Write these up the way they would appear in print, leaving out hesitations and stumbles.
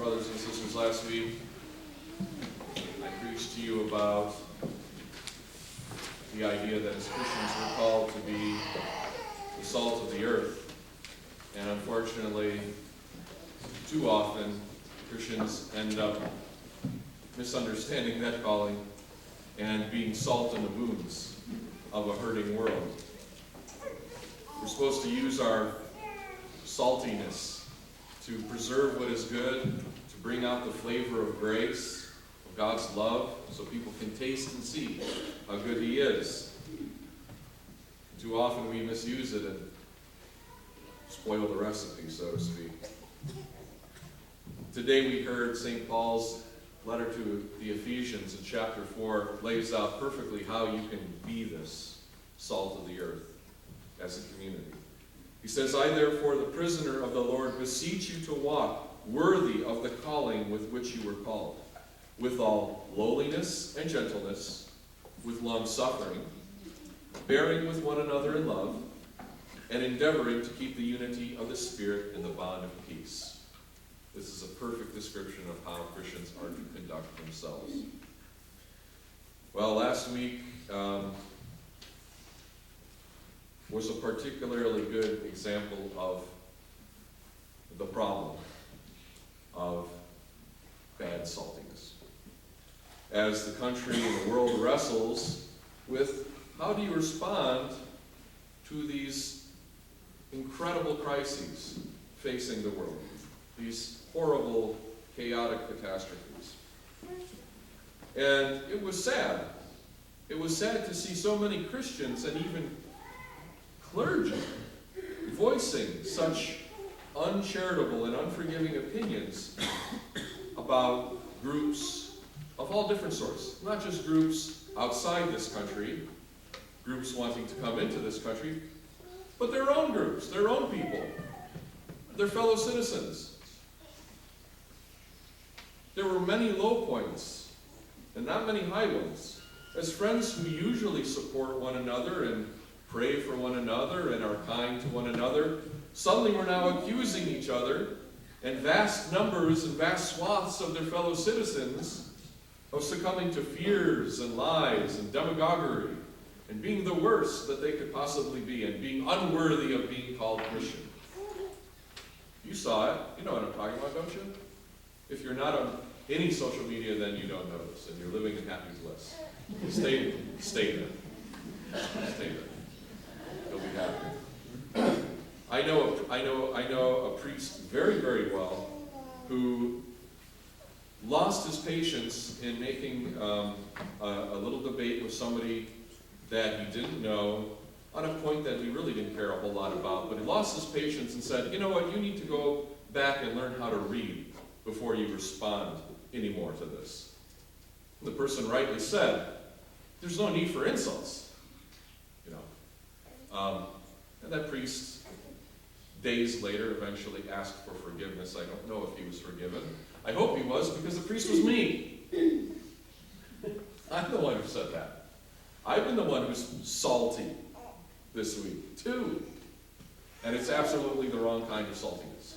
brothers and sisters, last week I preached to you about the idea that as Christians we're called to be the salt of the earth. And unfortunately, too often, Christians end up misunderstanding that calling and being salt in the wounds of a hurting world. We're supposed to use our saltiness to preserve what is good, to bring out the flavor of grace, of God's love, so people can taste and see how good He is. Too often we misuse it and spoil the recipe, so to speak. Today we heard St. Paul's letter to the Ephesians in chapter 4 lays out perfectly how you can be this salt of the earth as a community. He says, I therefore, the prisoner of the Lord, beseech you to walk worthy of the calling with which you were called, with all lowliness and gentleness, with long-suffering, bearing with one another in love, and endeavoring to keep the unity of the Spirit in the bond of peace. This is a perfect description of how Christians are to conduct themselves. Well, last week was a particularly good example of the problem of bad saltiness. As the country and the world wrestles with how do you respond to these incredible crises facing the world, these horrible, chaotic catastrophes. And it was sad. It was sad to see so many Christians and even clergy voicing such uncharitable and unforgiving opinions about groups of all different sorts. Not just groups outside this country, groups wanting to come into this country, but their own groups, their own people, their fellow citizens. There were many low points and not many high ones. As friends who usually support one another and pray for one another and are kind to one another, suddenly we're now accusing each other and vast numbers and vast swaths of their fellow citizens of succumbing to fears and lies and demagoguery and being the worst that they could possibly be and being unworthy of being called Christian. You saw it. You know what I'm talking about, don't you? If you're not on any social media, then you don't know this, and you're living in happy bliss. Stay there. Stay there. You'll be happy. I know a priest very, very well who lost his patience in making a little debate with somebody that he didn't know on a point that he really didn't care a whole lot about, but he lost his patience and said, you know what, you need to go back and learn how to read before you respond anymore to this. And the person rightly said, there's no need for insults, you know. And that priest, days later, eventually asked for forgiveness. I don't know if he was forgiven. I hope he was, because the priest was me. I'm the one who said that. I've been the one who's salty this week, too. And it's absolutely the wrong kind of saltiness.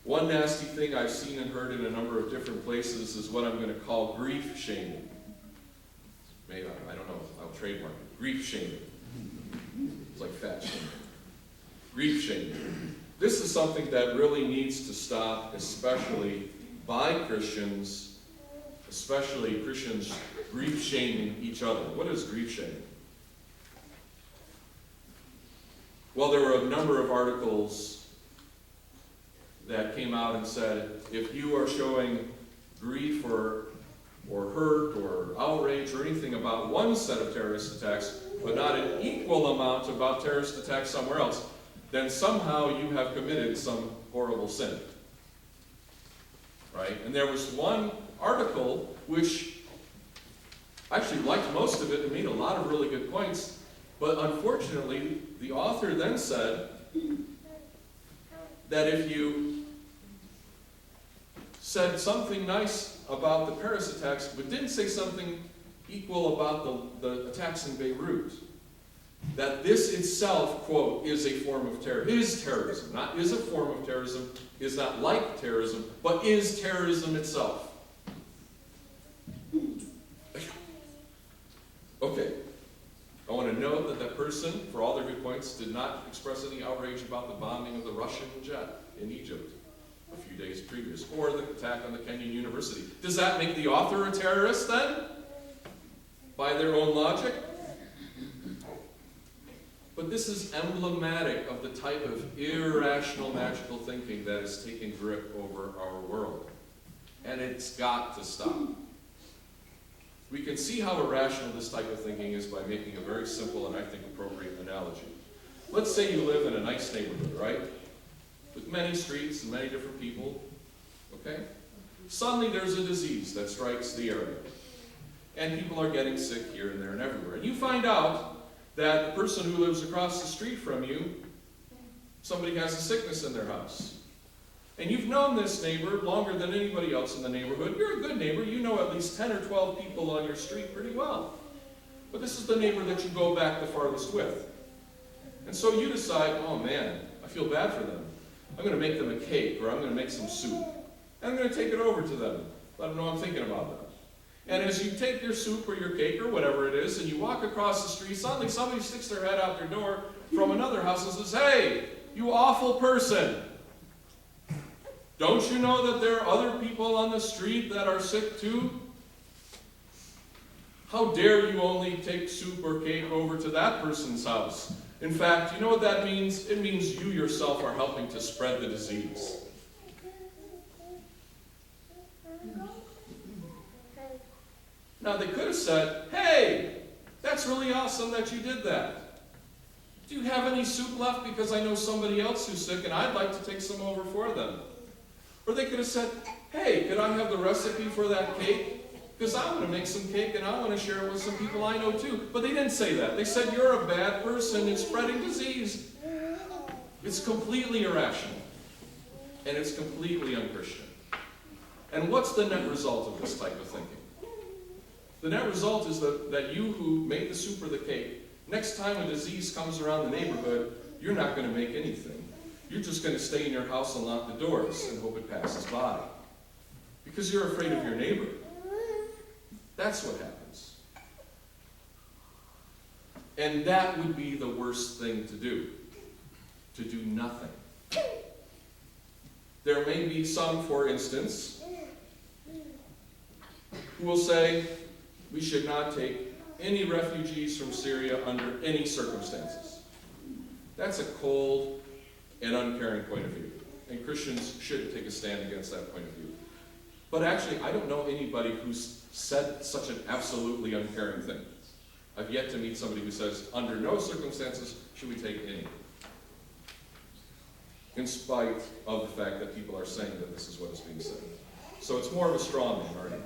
One nasty thing I've seen and heard in a number of different places is what I'm going to call grief shaming. Maybe, I don't know, I'll trademark it. Grief shaming. It's like fat shaming. Grief shaming. This is something that really needs to stop, especially by Christians, especially Christians grief shaming each other. What is grief shaming? Well, there were a number of articles that came out and said, if you are showing grief or hurt or outrage or anything about one set of terrorist attacks, but not an equal amount about terrorist attacks somewhere else, then somehow you have committed some horrible sin. Right? And there was one article which I actually liked most of it and made a lot of really good points, but unfortunately, the author then said that if you said something nice about the Paris attacks, but didn't say something equal about the attacks in Beirut, that this itself, quote, is a form of terror, is terrorism. Not is a form of terrorism, is not like terrorism, but is terrorism itself. Okay. I want to note that that person, for all their good points, did not express any outrage about the bombing of the Russian jet in Egypt a few days previous, or the attack on the Kenyan University. Does that make the author a terrorist then? By their own logic? But this is emblematic of the type of irrational magical thinking that has taken grip over our world. And it's got to stop. We can see how irrational this type of thinking is by making a very simple and I think appropriate analogy. Let's say you live in a nice neighborhood, right? With many streets and many different people, okay? Suddenly there's a disease that strikes the area. And people are getting sick here and there and everywhere. And you find out that the person who lives across the street from you, somebody has a sickness in their house. And you've known this neighbor longer than anybody else in the neighborhood. You're a good neighbor. You know at least 10 or 12 people on your street pretty well. But this is the neighbor that you go back the farthest with. And so you decide, oh man, I feel bad for them. I'm going to make them a cake, or I'm going to make some soup. And I'm going to take it over to them. Let them know I'm thinking about them. And as you take your soup or your cake or whatever it is, and you walk across the street, suddenly somebody sticks their head out their door from another house and says, hey, you awful person. Don't you know that there are other people on the street that are sick too? How dare you only take soup or cake over to that person's house? In fact, you know what that means? It means you yourself are helping to spread the disease. Now they could have said, hey, that's really awesome that you did that. Do you have any soup left? Because I know somebody else who's sick and I'd like to take some over for them. Or they could have said, hey, could I have the recipe for that cake? Because I want to make some cake and I want to share it with some people I know too. But they didn't say that. They said, you're a bad person in spreading disease. It's completely irrational. And it's completely unchristian. And what's the net result of this type of thinking? The net result is that you who made the soup or the cake, next time a disease comes around the neighborhood, you're not going to make anything. You're just going to stay in your house and lock the doors and hope it passes by. Because you're afraid of your neighbor. That's what happens. And that would be the worst thing to do. To do nothing. There may be some, for instance, who will say, we should not take any refugees from Syria under any circumstances. That's a cold and uncaring point of view. And Christians should take a stand against that point of view. But actually, I don't know anybody who's said such an absolutely uncaring thing. I've yet to meet somebody who says, under no circumstances should we take any. In spite of the fact that people are saying that this is what is being said. So it's more of a straw man argument.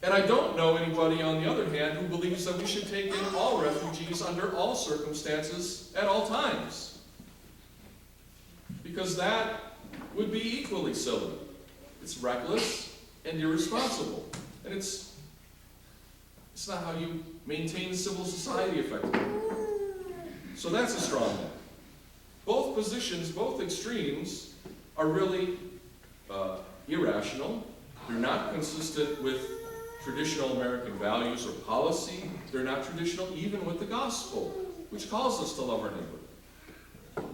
And I don't know anybody, on the other hand, who believes that we should take in all refugees under all circumstances at all times. Because that would be equally silly. It's reckless and irresponsible. And it's not how you maintain civil society effectively. So that's a straw man. Both positions, both extremes, are really irrational. They're not consistent with traditional American values or policy. They're not traditional even with the gospel, which calls us to love our neighbor.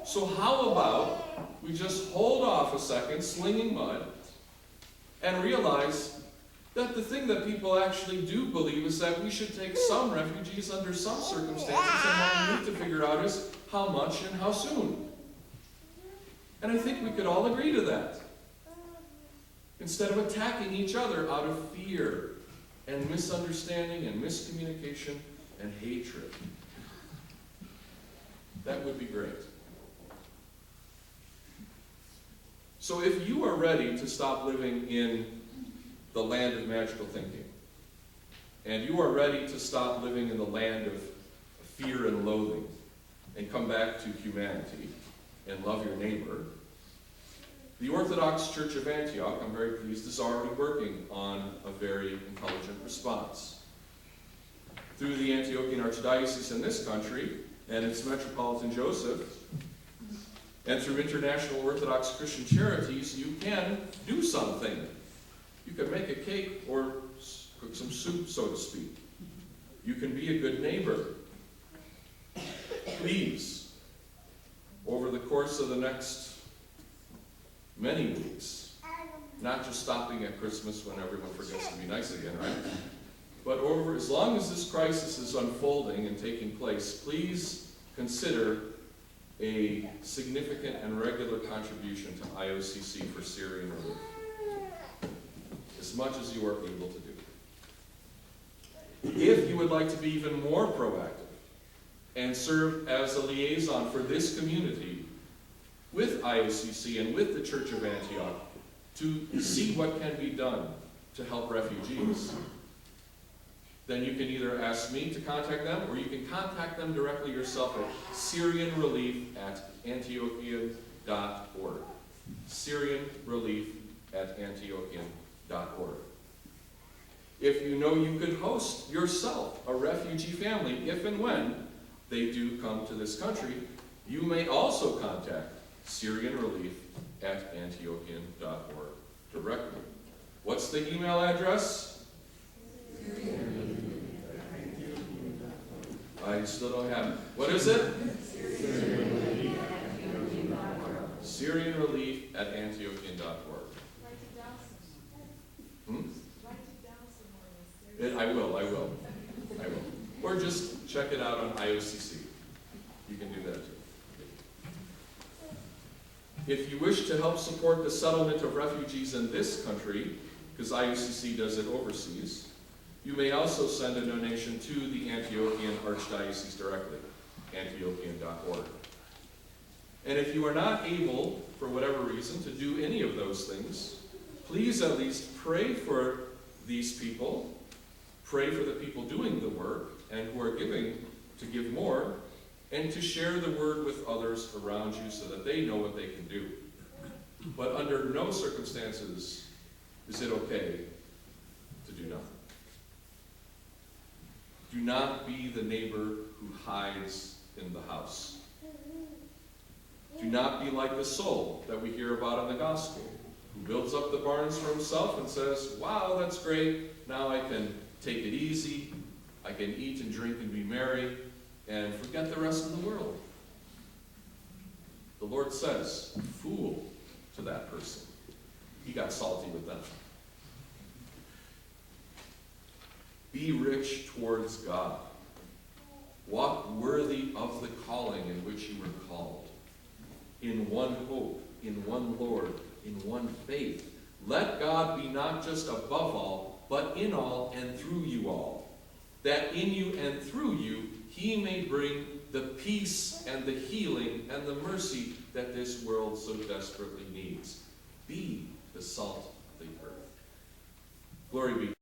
So how about we just hold off a second, slinging mud, and realize that the thing that people actually do believe is that we should take some refugees under some circumstances, and what we need to figure out is how much and how soon. And I think we could all agree to that. Instead of attacking each other out of fear and misunderstanding and miscommunication and hatred. That would be great. So if you are ready to stop living in the land of magical thinking, and you are ready to stop living in the land of fear and loathing, and come back to humanity and love your neighbor, the Orthodox Church of Antioch, I'm very pleased, is already working on a very intelligent response. through the Antiochian Archdiocese in this country and its Metropolitan Joseph, and through international Orthodox Christian charities, you can do something. You can make a cake or cook some soup, so to speak. You can be a good neighbor. Please, over the course of the next many weeks, not just stopping at Christmas when everyone forgets to be nice again, right? But over, as long as this crisis is unfolding and taking place, please consider a significant and regular contribution to IOCC for Syrian relief, as much as you are able to do. If you would like to be even more proactive and serve as a liaison for this community with IOCC and with the Church of Antioch to see what can be done to help refugees, then you can either ask me to contact them, or you can contact them directly yourself at SyrianRelief@Antiochian.org. SyrianRelief@Antiochian.org. If you know you could host yourself a refugee family if and when they do come to this country, you may also contact SyrianRelief@Antiochian.org directly. What's the email address? I still don't have it. What is it? SyrianRelief@Antiochian.org. I will. Or just check it out on IOCC. You can do that too. If you wish to help support the settlement of refugees in this country, because IOCC does it overseas, you may also send a donation to the Antiochian Archdiocese directly, Antiochian.org. And if you are not able, for whatever reason, to do any of those things, please at least pray for these people, pray for the people doing the work and who are giving to give more, and to share the word with others around you so that they know what they can do. But under no circumstances is it okay to do nothing. Do not be the neighbor who hides in the house. Do not be like the soul that we hear about in the gospel, who builds up the barns for himself and says, wow, that's great, now I can take it easy, I can eat and drink and be merry, and forget the rest of the world. The Lord says, fool to that person. He got salty with them. Be rich towards God. Walk worthy of the calling in which you were called. In one hope, in one Lord, in one faith. Let God be not just above all, but in all and through you all. That in you and through you, he may bring the peace and the healing and the mercy that this world so desperately needs. Be the salt of the earth. Glory be